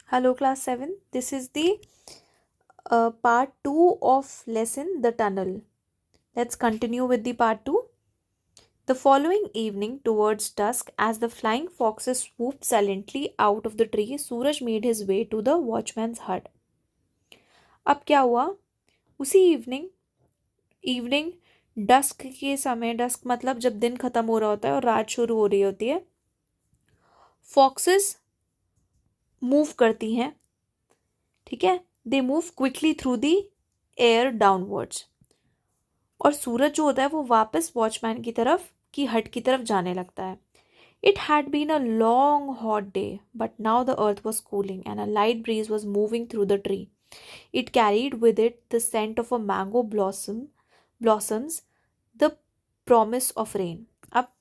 Hello, class 7. This is the part 2 of lesson The Tunnel. Let's continue with the part 2. The following evening, towards dusk, as the flying foxes swooped silently out of the tree, Suraj made his way to the watchman's hut. अब क्या हुआ? उसी evening dusk के समय, dusk मतलब जब दिन खत्म हो रहा होता है और रात शुरू हो रही होती है, फॉक्सेस मूव करती हैं. ठीक है. They move quickly through the air downwards. और सूरज जो होता है वो वापस वॉचमैन की हट की तरफ जाने लगता है. It had been a long hot day, but now the earth was cooling and a light breeze was moving through the tree. It carried with it the scent of a mango blossoms, the promise of rain. अब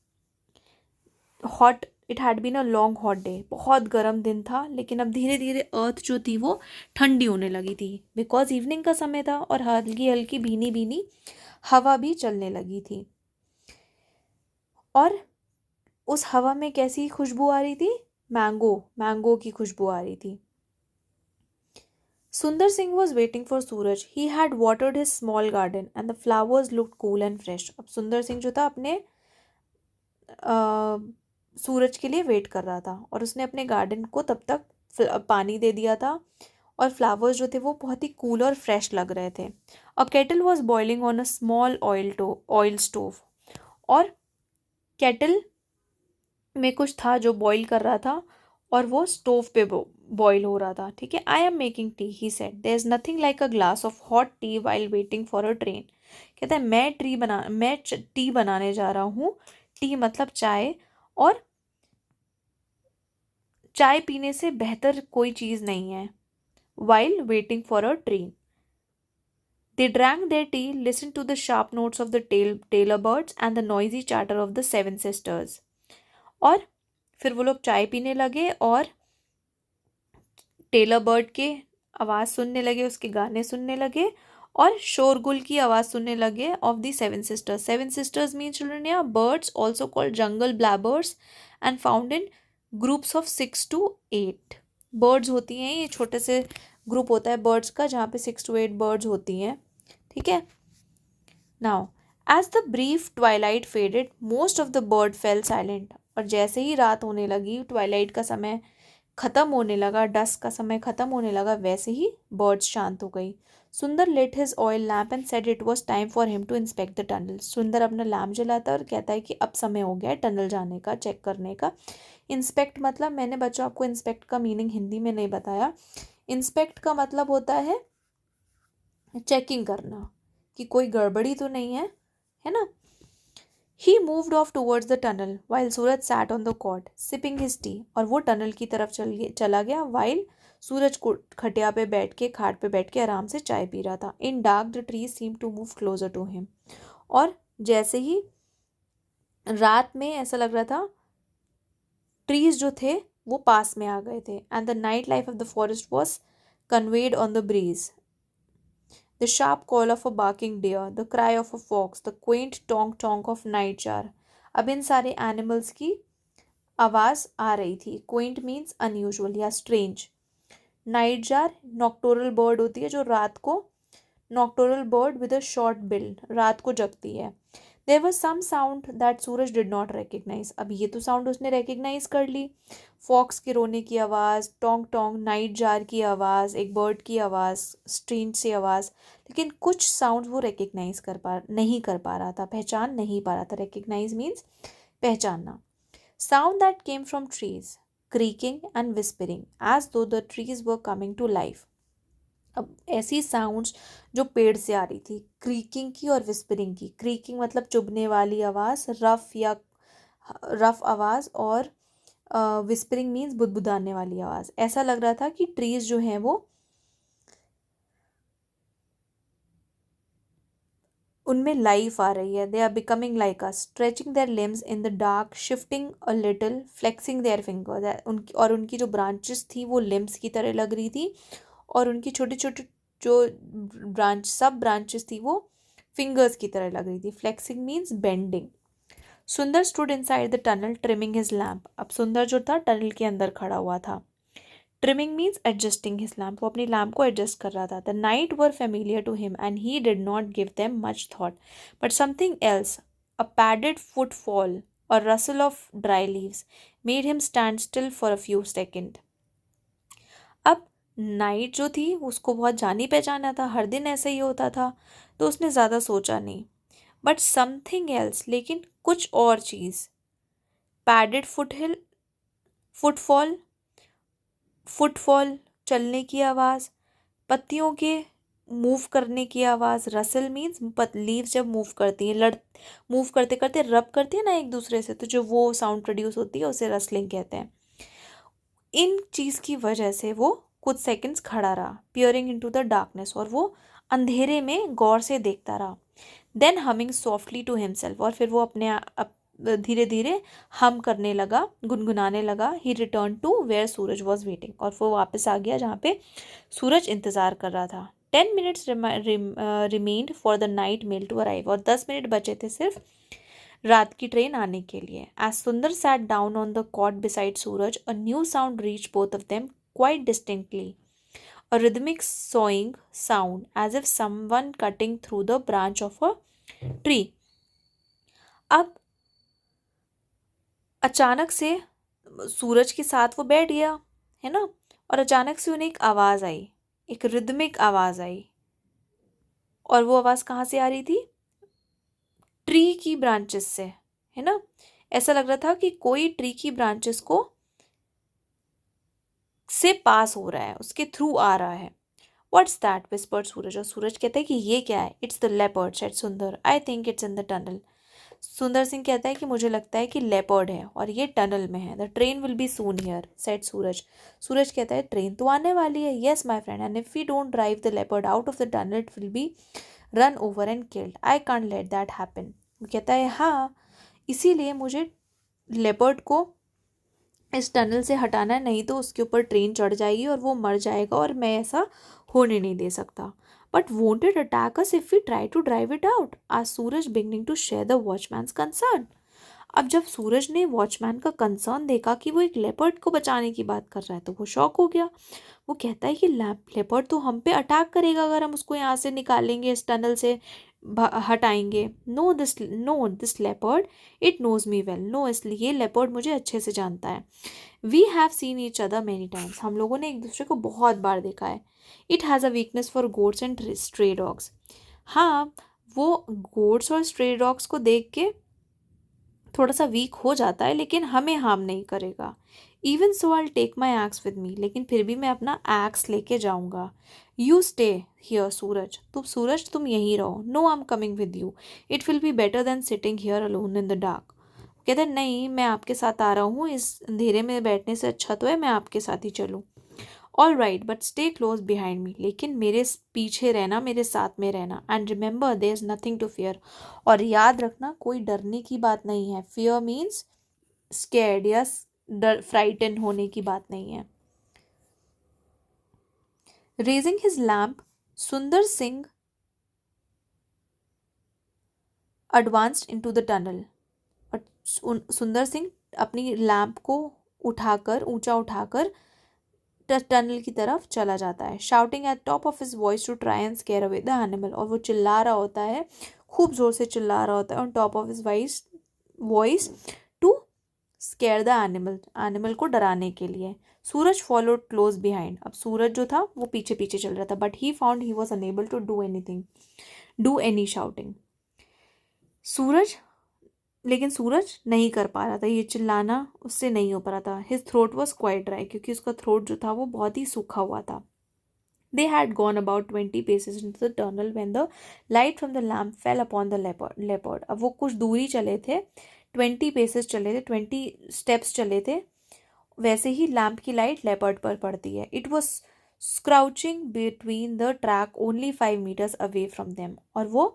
hot it had been a long hot day, बहुत गर्म दिन था, लेकिन अब धीरे धीरे अर्थ जो थी वो ठंडी होने लगी थी, बिकॉज इवनिंग का समय था और हल्की हल्की भीनी भीनी हवा भी चलने लगी थी. और उस हवा में कैसी खुशबू आ रही थी? मैंगो की खुशबू आ रही थी. सुंदर Singh was waiting for Suraj. He had watered his small garden and the flowers looked cool and fresh. अब सुंदर सिंह जो था अपने सूरज के लिए वेट कर रहा था और उसने अपने गार्डन को तब तक पानी दे दिया था और फ्लावर्स जो थे वो बहुत ही कूल और फ्रेश लग रहे थे. A kettle was boiling on a small oil stove. और केटल में कुछ था जो बॉईल कर रहा था और वो स्टोव पे बॉईल हो रहा था. ठीक है. I am making tea, he said. There is nothing like a glass of hot tea while waiting for a train. कहता है मैं टी बनाने जा रहा हूँ. टी मतलब चाय. और चाय पीने से बेहतर कोई चीज़ नहीं है. While waiting for a train. They drank their tea, listened to the sharp notes of the tailor birds and the noisy chatter of the seven sisters. और फिर वो लोग चाय पीने लगे और टेलर बर्ड के आवाज़ सुनने लगे, उसके गाने सुनने लगे और शोरगुल की आवाज़ सुनने लगे of the seven sisters. Seven sisters mean children या birds also called jungle babblers and found in groups of 6 to 8. Birds होती हैं, ये छोटे से ग्रुप होता है बर्ड्स का जहाँ पे 6 to 8 बर्ड्स होती हैं. ठीक है. Now as the brief twilight faded most of the bird fell silent. और जैसे ही रात होने लगी, ट्वाइलाइट का समय खत्म होने लगा, डस्क का समय खत्म होने लगा, वैसे ही बर्ड्स शांत हो गई. Sundar lit his oil lamp and said it was time for him to inspect the tunnel. Sundar अपना लैम्प जलाता है और कहता है कि अब समय हो गया है टनल जाने का, चेक करने का. इंस्पेक्ट मतलब, मैंने बच्चों आपको इंस्पेक्ट का मीनिंग हिंदी में नहीं बताया. इंस्पेक्ट का मतलब होता है चेकिंग करना कि कोई गड़बड़ी तो नहीं है ना. He moved off towards the tunnel while Suraj sat on the cot sipping his tea. और वो टनल की तरफ चला गया while सूरज को खटिया पे बैठ के, खाट पे बैठ के आराम से चाय पी रहा था. In dark the trees seemed to move closer to him. और जैसे ही रात में ऐसा लग रहा था ट्रीज जो थे वो पास में आ गए थे. And the night life of the forest was conveyed on the breeze. The sharp call of a barking deer, the cry of a fox, the quaint tonk tonk of nightjar. अब इन सारे animals की आवाज़ आ रही थी. Quaint means unusual या strange. Nightjar nocturnal bird होती है जो रात को, nocturnal bird with a short bill, रात को जगती है. There was some sound that Suraj did not recognise. अब ये तो साउंड उसने रिकग्नाइज कर ली. फॉक्स के रोने की आवाज़, टोंग टोंग, नाइट जार की आवाज़, एक बर्ड की आवाज़, स्ट्रेंज सी आवाज़. लेकिन कुछ साउंड वो रिकग्नाइज नहीं कर पा रहा था, पहचान नहीं पा रहा था. रिकग्नाइज मीन्स पहचानना. Sound that came from trees, creaking and whispering as though the trees were coming to life. अब ऐसी साउंड्स जो पेड़ से आ रही थी, क्रीकिंग की और विस्परिंग की. क्रीकिंग मतलब चुभने वाली आवाज़, रफ आवाज़. और विस्परिंग मीन्स बुदबुदाने वाली आवाज़. ऐसा लग रहा था कि ट्रीज जो हैं वो, उनमें लाइफ आ रही है. They are becoming like us, stretching their limbs in the dark, shifting a little, flexing their fingers. उनकी जो ब्रांचेस थी वो लिम्स की तरह लग रही थी और उनकी छोटी छोटी जो सब ब्रांचेस थी वो फिंगर्स की तरह लग रही थी. Flexing means bending. Sundar stood inside the tunnel trimming his lamp. अब सुंदर जो था टनल के अंदर खड़ा हुआ था. Trimming means adjusting his lamp, वो अपनी लैम्प को एडजस्ट कर रहा था. The night were familiar to him and he did not give them much thought, but something else, a padded footfall or rustle of dry leaves, made him stand still for a few second. अब night जो थी उसको बहुत जानी पहचाना था, हर दिन ऐसा ही होता था, तो उसने ज़्यादा सोचा नहीं. बट समथिंग एल्स, लेकिन कुछ और चीज़. पैडेड फुटफॉल, फुटफॉल चलने की आवाज़, पत्तियों के मूव करने की आवाज़. रसल मीन्स लीव्स जब मूव करती हैं, मूव करते करते रब करती है ना एक दूसरे से, तो जो वो साउंड प्रोड्यूस होती है उसे रसलिंग कहते हैं. इन चीज़ की वजह से वो कुछ सेकंड्स खड़ा रहा, पियरिंग इनटू द डार्कनेस, और वो अंधेरे में गौर से देखता रहा. Then humming softly to himself, और फिर वो अपने धीरे धीरे हम करने लगा, गुनगुनाने लगा. He return to where Suraj was waiting, और वो वापस आ गया जहाँ पे सूरज इंतज़ार कर रहा था. 10 minutes remained for the night mail to arrive, और 10 मिनट बचे थे सिर्फ रात की ट्रेन आने के लिए. As Sundar sat down on the cot beside Suraj, a new sound reach both of them quite distinctly, a rhythmic sawing sound as if someone cutting through the branch of a tree. अब अचानक से सूरज के साथ वो बैठ गया, है ना, और अचानक से उन्हें एक आवाज़ आई, एक रिदमिक आवाज़ आई. और वो आवाज़ कहाँ से आ रही थी? ट्री की ब्रांचेस से, है ना. ऐसा लग रहा था कि कोई ट्री की ब्रांचेस को से पास हो रहा है, उसके थ्रू आ रहा है. व्हाट्स दैट, विस्पर्ड सूरज, और सूरज कहता है कि ये क्या है? इट्स द लेपर्ड, सेड सुंदर. आई think it's in the tunnel. सुंदर सिंह कहता है कि मुझे लगता है कि लेपर्ड है और ये टनल में है. The train will be soon here, said Suraj. Suraj कहता है ट्रेन तो आने वाली है. Yes my friend, and if we don't drive the leopard out of the tunnel it will be run over and killed. I can't let that happen. वो कहता है हाँ, इसीलिए मुझे लेपर्ड को इस टनल से हटाना है, नहीं तो उसके ऊपर ट्रेन चढ़ जाएगी और वो मर जाएगा, और मैं ऐसा होने नहीं दे सकता. But won't it attack us if we try to drive it out, आज Suraj beginning to share the watchman's concern. अब जब सूरज ने वॉचमैन का कंसर्न देखा कि वो एक लेपर्ड को बचाने की बात कर रहा है, तो वो शॉक हो गया. वो कहता है कि लेपर्ड तो हम पे अटैक करेगा अगर हम उसको यहाँ से निकालेंगे, इस टनल से हटाएंगे. No this leopard, it knows me well. No, इसलिए ये लेपर्ड मुझे अच्छे से जानता है. We have seen each other many times, हम लोगों ने एक दूसरे को बहुत बार देखा है. It has a weakness for goats and stray dogs. हाँ, वो गोट्स और स्ट्रे डॉग्स को देख के थोड़ा सा वीक हो जाता है, लेकिन हमें हार्म नहीं करेगा. Even so I take my axe with me, लेकिन फिर भी मैं अपना एक्स लेके जाऊंगा. यू स्टे हियर सूरज, तुम यहीं रहो. No, I am coming with you. It will be better than sitting here alone in the dark. कहते हैं नहीं, मैं आपके साथ आ रहा हूँ, इस अंधेरे में बैठने से अच्छा तो है मैं आपके साथ ही चलूँ. All right, but stay close behind me, लेकिन मेरे पीछे रहना, मेरे साथ में रहना. And remember there is nothing to fear, और याद रखना कोई डरने की बात नहीं है. फियर मीन्स स्कैर्ड या डर, फ्राइटन होने की बात नहीं है. रेजिंग हिज लैम्प, सुंदर Singh advanced into the tunnel. और सुंदर सिंह अपनी लैम्प को उठाकर, ऊंचा उठाकर टनल की तरफ चला जाता है. Shouting at top of his voice to try and scare away the animal, और वो चिल्ला रहा होता है, खूब जोर से चिल्ला रहा होता है on top of his voice to scare the animal को डराने के लिए. सूरज फॉलोड क्लोज बिहाइंड, अब सूरज जो था वो पीछे पीछे चल रहा था. But he found he was unable to do any shouting. लेकिन सूरज नहीं कर पा रहा था, ये चिल्लाना उससे नहीं हो पा रहा था. His throat was quite dry, क्योंकि उसका थ्रोट जो था वो बहुत ही सूखा हुआ था. They had gone about 20 paces into the tunnel when the light from the lamp fell upon the leopard. अब वो कुछ दूरी चले थे, 20 paces चले थे, 20 steps चले थे, वैसे ही लैम्प की लाइट लेपर्ड पर पड़ती है. It was scrouching between the track only 5 meters away from them. और वो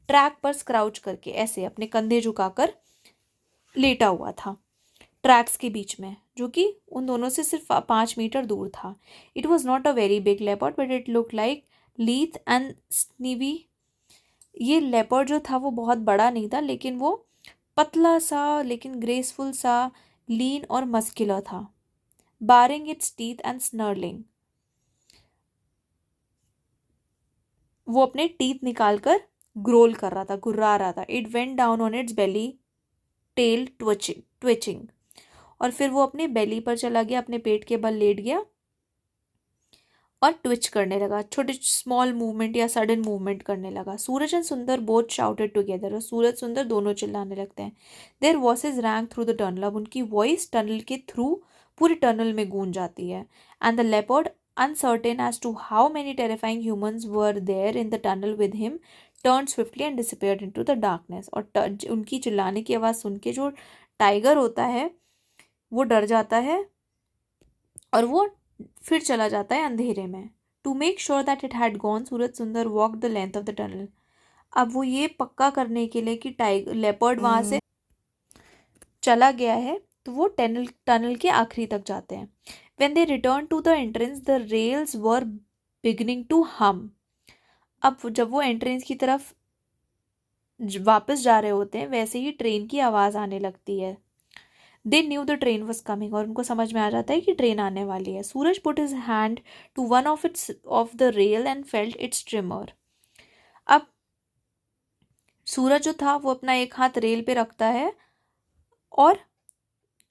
ट्रैक पर स्क्राउच करके ऐसे अपने कंधे झुकाकर लेटा हुआ था ट्रैक्स के बीच में, जो कि उन दोनों से सिर्फ 5 मीटर दूर था. It was not a very big leopard but it look like lithe and sinewy. ये लेपर्ड जो था वो बहुत बड़ा नहीं था, लेकिन वो पतला सा, लेकिन ग्रेसफुल सा, लीन और मस्कुलर था. baring its teeth and snarling. वो अपने टीथ निकालकर ग्रोल कर रहा था, गुर्रा रहा था. It went down on its belly, tail twitching. और फिर वो अपने बेली पर चला गया, अपने पेट के बल लेट गया और ट्विच करने लगा, छोटे स्मॉल मूवमेंट या सडन मूवमेंट करने लगा. Suraj and Sundar both shouted together. और सूरज सुंदर दोनों चिल्लाने लगते हैं. Their voices rang through the tunnel. अब उनकी वॉइस टनल के थ्रू पूरी टनल में गूंज जाती है. And the leopard, uncertain as to how many terrifying humans were there in the tunnel with him, turn swiftly and disappeared into the darkness. और उनकी चिल्लाने की आवाज़ सुन के जो टाइगर होता है वो डर जाता है और वो फिर चला जाता है अंधेरे में. To make sure that it had gone, Suraj Sundar walk the length of the tunnel. अब वो ये पक्का करने के लिए कि टाइगर लेपर्ड वहाँ से चला गया है, तो वो टनल के आखिरी तक जाते हैं. When they return to the entrance the rails were beginning to hum. अब जब वो एंट्रेंस की तरफ वापस जा रहे होते हैं वैसे ही ट्रेन की आवाज़ आने लगती है. They knew the train was coming. और उनको समझ में आ जाता है कि ट्रेन आने वाली है. Suraj put his hand to one of the rail and felt its tremor. अब सूरज जो था वो अपना एक हाथ रेल पे रखता है. और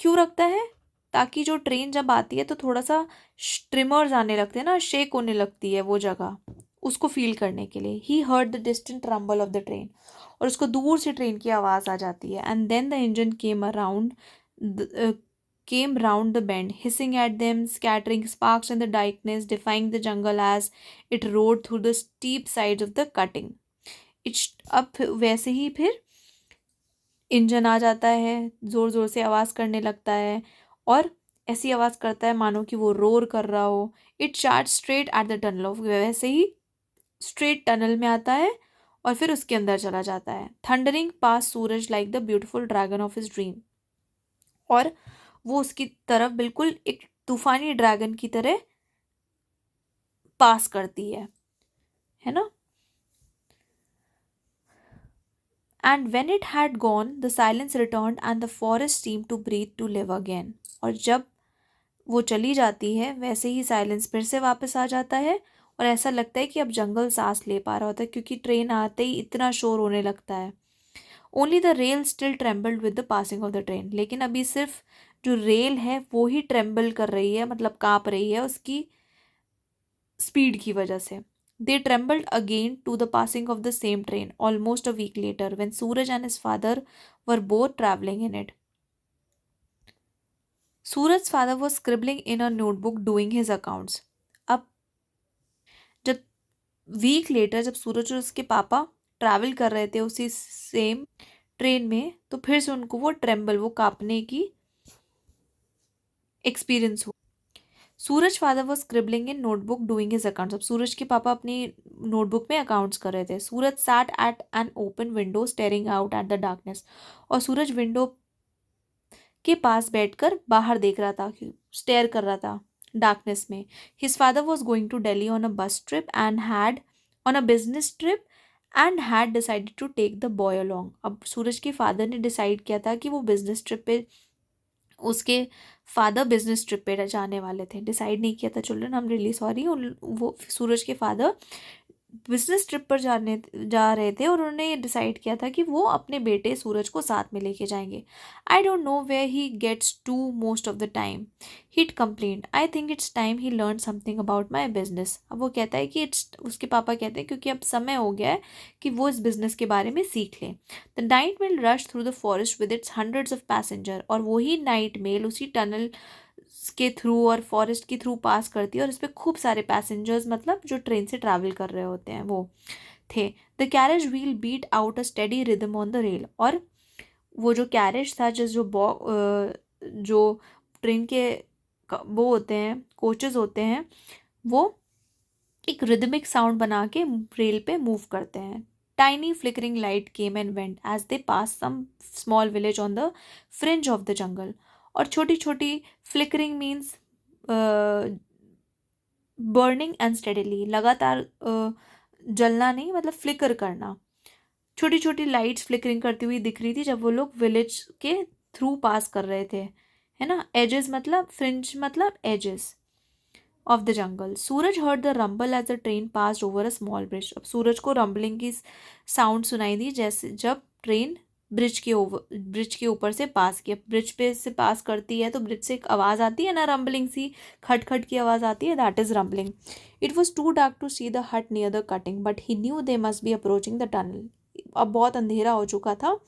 क्यों रखता है? ताकि जो ट्रेन जब आती है तो थोड़ा सा ट्रिमर्स आने लगते हैं ना, शेक होने लगती है वो जगह, उसको फील करने के लिए. He heard the distant rumble of the train. और उसको दूर से ट्रेन की आवाज़ आ जाती है. And then the engine came round the bend, hissing at them, scattering sparks in the darkness, defying the jungle as it roared through the steep sides of the cutting. अब वैसे ही फिर इंजन आ जाता है, ज़ोर ज़ोर से आवाज़ करने लगता है और ऐसी आवाज़ करता है मानो कि वो रोर कर रहा हो. It charge straight at the tunnel of, वैसे ही स्ट्रेट टनल में आता है और फिर उसके अंदर चला जाता है. Thundering pass Suraj like the beautiful dragon of his dream. और वो उसकी तरफ बिल्कुल एक तूफानी ड्रैगन की तरह पास करती है ना. And when it had gone the silence return and the forest seem to breathe to live again. और जब वो चली जाती है वैसे ही साइलेंस फिर से वापस आ जाता है और ऐसा लगता है कि अब जंगल सांस ले पा रहा होता है, क्योंकि ट्रेन आते ही इतना शोर होने लगता है. Only the rail still trembled with the passing of the train. लेकिन अभी सिर्फ जो रेल है वो ही ट्रेम्बल कर रही है, मतलब काँप रही है उसकी स्पीड की वजह से. They trembled again to the passing of the same train almost a week later when Suraj and his father were both travelling in it. Suraj father was scribbling in a notebook doing his accounts. अब जब week later जब सूरज और उसके पापा travel कर रहे थे उसी सेम ट्रेन में, तो फिर से उनको वो ट्रेम्बल, वो कांपने की एक्सपीरियंस हो. Suraj father was scribbling in notebook doing his accounts. अब सूरज के पापा अपनी नोटबुक में अकाउंट्स कर रहे थे. Suraj sat at an open window staring out at the darkness. और सूरज विंडो के पास बैठकर बाहर देख रहा था, स्टेयर कर रहा था डार्कनेस में. His father was going to Delhi on a bus trip and had on a business trip and had decided to take the boy along. अब सूरज के फादर ने डिसाइड किया था कि वो बिजनेस ट्रिप पे, उसके फादर बिजनेस ट्रिप पे जाने वाले थे. डिसाइड नहीं किया था children, I am really sorry. वो सूरज के फादर बिजनेस ट्रिप पर जा रहे थे और उन्होंने ये डिसाइड किया था कि वो अपने बेटे सूरज को साथ में लेके जाएंगे. I don't know where he gets to most of the time, hit complaint. I think it's time he learn something about my business. अब वो कहता है कि उसके पापा कहते हैं क्योंकि अब समय हो गया है कि वो इस बिजनेस के बारे में सीख लें. The night mail rush through the forest with its hundreds of passenger. और वही नाइट मेल उसी टनल के थ्रू और फॉरेस्ट के थ्रू पास करती है और इस पर खूब सारे पैसेंजर्स, मतलब जो ट्रेन से ट्रैवल कर रहे होते हैं, वो थे. The carriage wheel beat out a steady rhythm on the rail. और वो जो कैरेज था, जो ट्रेन के वो होते हैं, कोचेस होते हैं, वो एक रिदमिक साउंड बना के रेल पे मूव करते हैं. Tiny flickering light came and went as they pass some small village on the fringe of the jungle. और छोटी छोटी फ्लिकरिंग मीन्स बर्निंग अनस्टेडीली, लगातार जलना नहीं, मतलब फ्लिकर करना. छोटी छोटी लाइट्स फ्लिकरिंग करती हुई दिख रही थी जब वो लोग विलेज के थ्रू पास कर रहे थे, है ना. एजेस मतलब फ्रिंज मतलब edges of the jungle. Suraj heard the rumble as the train passed over a small bridge. अब सूरज को रंबलिंग की साउंड सुनाई दी जैसे जब ट्रेन ब्रिज के ऊपर से पास किया. ब्रिज पे से पास करती है तो ब्रिज से एक आवाज़ आती है ना, रंबलिंग सी, खट खट की आवाज़ आती है, that is rumbling. It was too dark to see the hut near the cutting but he knew they must be approaching the tunnel. अब बहुत अंधेरा हो चुका था,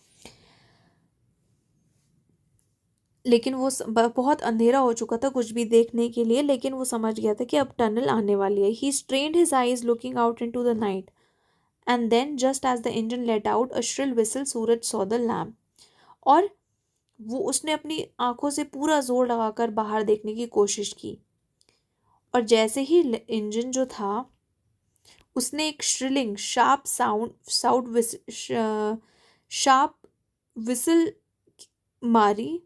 लेकिन बहुत अंधेरा हो चुका था कुछ भी देखने के लिए, लेकिन वो समझ गया था कि अब टनल आने वाली है. He strained his eyes looking out into the night and then just as the engine let out a shrill whistle Suraj saw the lamp. और वो उसने अपनी आंखों से पूरा जोर लगाकर बाहर देखने की कोशिश की, और जैसे ही इंजन जो था उसने एक श्रिलिंग शार्प शार्प विसल मारी,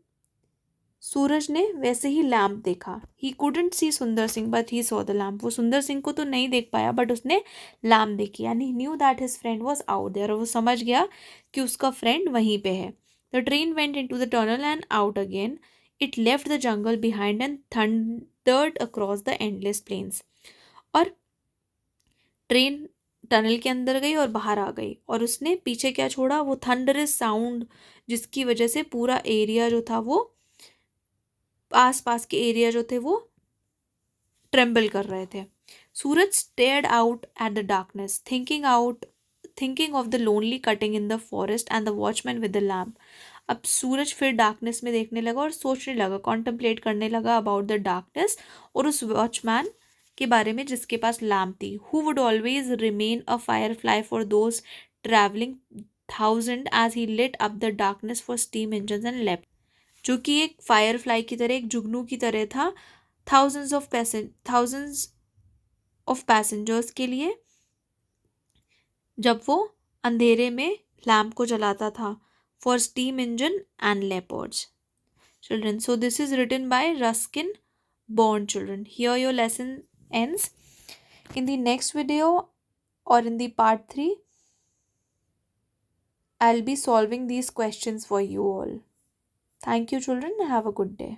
सूरज ने वैसे ही लैम्प देखा. ही कुडंट सी सुंदर Singh but he saw the lamp. वो सुंदर सिंह को तो नहीं देख पाया बट उसने लैम्प देखी, and he knew that his friend was out there. और वो समझ गया कि उसका फ्रेंड वहीं पे है. The train went into the tunnel and out again. It left the jungle behind and thundered across the endless plains. और ट्रेन टनल के अंदर गई और बाहर आ गई, और उसने पीछे क्या छोड़ा, वो थंडरस साउंड, जिसकी वजह से पूरा एरिया जो था वो, आस पास के एरिया जो थे वो ट्रेम्बल कर रहे थे. Suraj stared out at the darkness thinking of the lonely cutting in the forest and the watchman with the lamp. अब सूरज फिर डार्कनेस में देखने लगा और सोचने लगा, कॉन्टेम्पलेट करने लगा अबाउट द डार्कनेस और उस वॉचमैन के बारे में जिसके पास लैम्प थी. Who would always remain a firefly for those travelling thousand as he lit up the darkness for steam engine and lamp. जो कि एक फायर फ्लाई की तरह, एक जुगनू की तरह था, थाउजेंड्स ऑफ पैसेंजर्स के लिए, जब वो अंधेरे में लैम्प को जलाता था, for steam engine and leopards. Children, so this is written by Ruskin Bond. Children, here your lesson ends. In the next video or in the part 3, I'll be solving these questions for you all. Thank you, children. Have a good day.